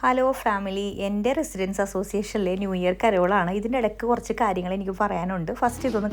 Hello family, എൻ്റെ residence അസോസിയേഷനിലെ new year കരോളാണ്. ഇതിൻ്റെ ഇടയ്ക്ക് കുറച്ച് കാര്യങ്ങൾ എനിക്ക് പറയാനുണ്ട്. ഫസ്റ്റ് ഇതൊന്ന്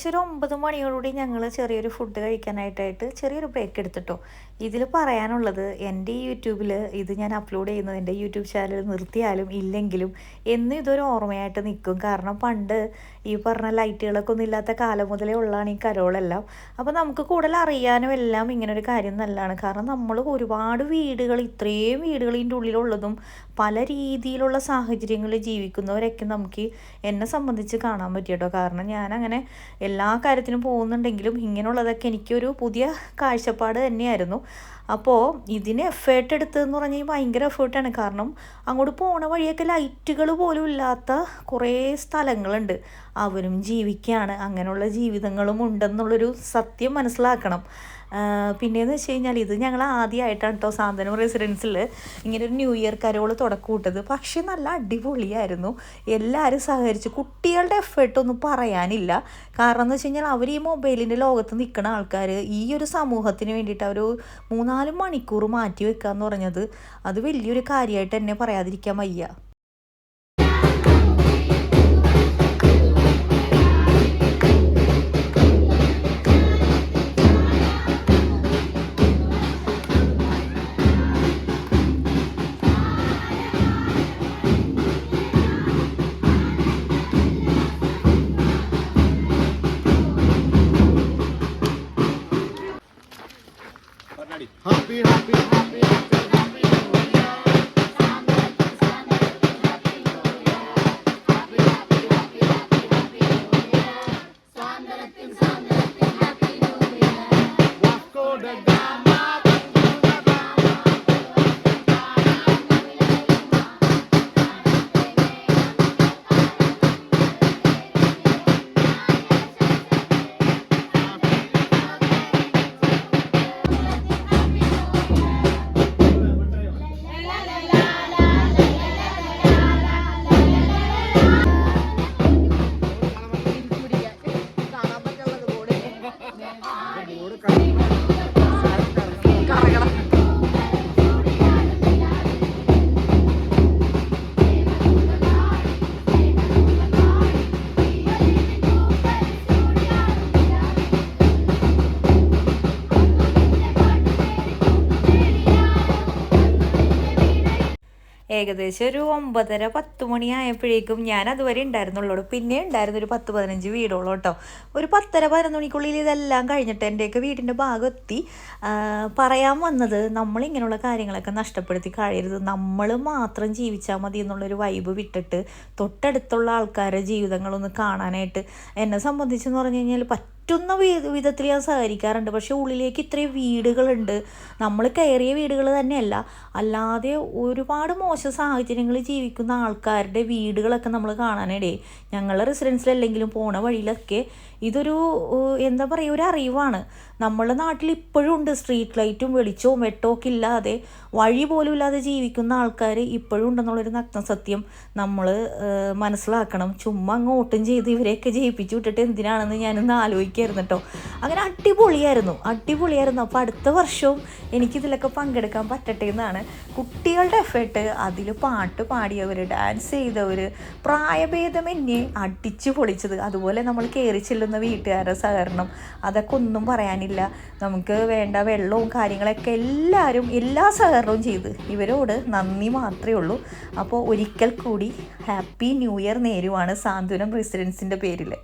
ഏകദേശം ഒരു 9 മണിയോടുകൂടി ഞങ്ങൾ ചെറിയൊരു ഫുഡ് കഴിക്കാനായിട്ട് ചെറിയൊരു ബ്രേക്ക് എടുത്തിട്ടോ. ഇതിൽ പറയാനുള്ളത് എൻ്റെ ഈ യൂട്യൂബിൽ ഇത് ഞാൻ അപ്ലോഡ് ചെയ്യുന്നത് എൻ്റെ യൂട്യൂബ് ചാനൽ നിർത്തിയാലും ഇല്ലെങ്കിലും എന്നും ഇതൊരു ഓർമ്മയായിട്ട് നിൽക്കും. കാരണം പണ്ട് ഈ പറഞ്ഞ ലൈറ്റുകളൊക്കെ ഒന്നും ഇല്ലാത്ത കാലം മുതലേ ഉള്ളതാണ് ഈ കരോളെല്ലാം. അപ്പോൾ നമുക്ക് കൂടുതൽ അറിയാനും എല്ലാം ഇങ്ങനൊരു കാര്യം നല്ലതാണ്. കാരണം നമ്മൾ ഒരുപാട് വീടുകൾ, ഇത്രയും വീടുകൾ ഇതിൻ്റെ ഉള്ളിലുള്ളതും പല രീതിയിലുള്ള സാഹചര്യങ്ങളിൽ ജീവിക്കുന്നവരൊക്കെ നമുക്ക് എന്നെ സംബന്ധിച്ച് കാണാൻ പറ്റും കേട്ടോ. കാരണം ഞാനങ്ങനെ എല്ലാ കാര്യത്തിനും പോകുന്നുണ്ടെങ്കിലും ഇങ്ങനെയുള്ളതൊക്കെ എനിക്കൊരു പുതിയ കാഴ്ചപ്പാട് തന്നെയായിരുന്നു. അപ്പോൾ ഇതിന് എഫേർട്ട് എടുത്തതെന്ന് പറഞ്ഞാൽ ഭയങ്കര എഫേർട്ടാണ്. കാരണം അങ്ങോട്ട് പോണ വഴിയൊക്കെ ലൈറ്റുകൾ പോലും ഇല്ലാത്ത കുറേ സ്ഥലങ്ങളുണ്ട്. അവരും ജീവിക്കുകയാണ്, അങ്ങനെയുള്ള ജീവിതങ്ങളും ഉണ്ടെന്നുള്ളൊരു സത്യം മനസ്സിലാക്കണം. പിന്നെയെന്ന് വെച്ച് കഴിഞ്ഞാൽ ഇത് ഞങ്ങൾ ആദ്യമായിട്ടാണ് കേട്ടോ സാന്ത്വനം റെസിഡൻസിൽ ഇങ്ങനൊരു ന്യൂ ഇയർ കരോൾ തുടക്കൂട്ടത്. പക്ഷേ നല്ല അടിപൊളിയായിരുന്നു, എല്ലാവരും സഹകരിച്ചു. കുട്ടികളുടെ എഫേർട്ടൊന്നും പറയാനില്ല. കാരണം എന്ന് വെച്ച് കഴിഞ്ഞാൽ അവർ ഈ മൊബൈലിൻ്റെ ലോകത്ത് നിൽക്കുന്ന ആൾക്കാർ ഈ ഒരു സമൂഹത്തിന് വേണ്ടിയിട്ട് അവർ 3-4 മണിക്കൂർ മാറ്റി വെക്കുക എന്ന് പറഞ്ഞത് അത് വലിയൊരു കാര്യമായിട്ട് എന്നെ പറയാതിരിക്കാൻ വയ്യ. Happy, happy, happy, happy, happy New Year. Happy, happy, happy, happy, happy New Year. Sandaratin, Sandaratin, Happy New Year. Vasco da Gama, Vasco da Gama. ഏകദേശം ഒരു 9:30-10 മണിയായപ്പോഴേക്കും ഞാൻ അതുവരെ ഉണ്ടായിരുന്നുള്ളൂ. പിന്നെ ഉണ്ടായിരുന്നു ഒരു 10-15 വീടോളം കേട്ടോ. ഒരു 10:30-11 മണിക്കുള്ളിൽ ഇതെല്ലാം കഴിഞ്ഞിട്ട് എൻ്റെയൊക്കെ വീടിൻ്റെ ഭാഗം എത്തി. പറയാൻ വന്നത്, നമ്മളിങ്ങനെയുള്ള കാര്യങ്ങളൊക്കെ നഷ്ടപ്പെടുത്തി കഴിയരുത്. നമ്മൾ മാത്രം ജീവിച്ചാൽ മതി എന്നുള്ളൊരു വൈബ് വിട്ടിട്ട് തൊട്ടടുത്തുള്ള ആൾക്കാരുടെ ജീവിതങ്ങളൊന്ന് കാണാനായിട്ട് എന്നെ സംബന്ധിച്ചെന്ന് പറഞ്ഞു കഴിഞ്ഞാൽ പറ്റുന്ന വിധത്തിൽ ഞാൻ സഹകരിക്കാറുണ്ട്. പക്ഷേ ഉള്ളിലേക്ക് ഇത്രയും വീടുകളുണ്ട്. നമ്മൾ കയറിയ വീടുകൾ തന്നെയല്ല, അല്ലാതെ ഒരുപാട് മോശം സാഹചര്യങ്ങളിൽ ജീവിക്കുന്ന ആൾക്കാരുടെ വീടുകളൊക്കെ നമ്മൾ കാണാനിടയായി. ഞങ്ങളുടെ റെസിഡൻസിലല്ലെങ്കിലും പോണ വഴിയിലൊക്കെ ഇതൊരു എന്താ പറയുക, ഒരു അറിവാണ്. നമ്മളുടെ നാട്ടിൽ ഇപ്പോഴും ഉണ്ട് സ്ട്രീറ്റ് ലൈറ്റും വെളിച്ചവും വെട്ടമൊക്കെ ഇല്ലാതെ, വഴി പോലും ഇല്ലാതെ ജീവിക്കുന്ന ആൾക്കാർ ഇപ്പോഴും ഉണ്ടെന്നുള്ളൊരു നഗ്ന സത്യം നമ്മൾ മനസ്സിലാക്കണം. ചുമ്മാ അങ്ങ് വോട്ടും ചെയ്ത് ഇവരെയൊക്കെ ജയിപ്പിച്ചു വിട്ടിട്ട് എന്തിനാണെന്ന് ഞാനൊന്ന് ആലോചിക്കായിരുന്നു കേട്ടോ. അങ്ങനെ അടിപൊളിയായിരുന്നു. അപ്പോൾ അടുത്ത വർഷവും എനിക്കിതിലൊക്കെ പങ്കെടുക്കാൻ പറ്റട്ടെ എന്നാണ്. കുട്ടികളുടെ എഫേർട്ട്, അതിൽ പാട്ട് പാടിയവർ, ഡാൻസ് ചെയ്തവർ, പ്രായഭേദമന്യേ അടിച്ചു പൊളിച്ചത്, അതുപോലെ നമ്മൾ കയറി ചെല്ലുന്ന വീട്ടുകാരുടെ സഹകരണം, അതൊക്കെ ഒന്നും പറയാനില്ല. നമുക്ക് വേണ്ട വെള്ളവും കാര്യങ്ങളൊക്കെ എല്ലാവരും എല്ലാ സഹകരണവും ചെയ്ത് ഇവരോട് നന്ദി മാത്രമേ ഉള്ളൂ. അപ്പോൾ ഒരിക്കൽ കൂടി ഹാപ്പി ന്യൂ ഇയർ നേരുവാണ് സാന്ത്വനം റെസിഡൻസിൻ്റെ പേരിൽ.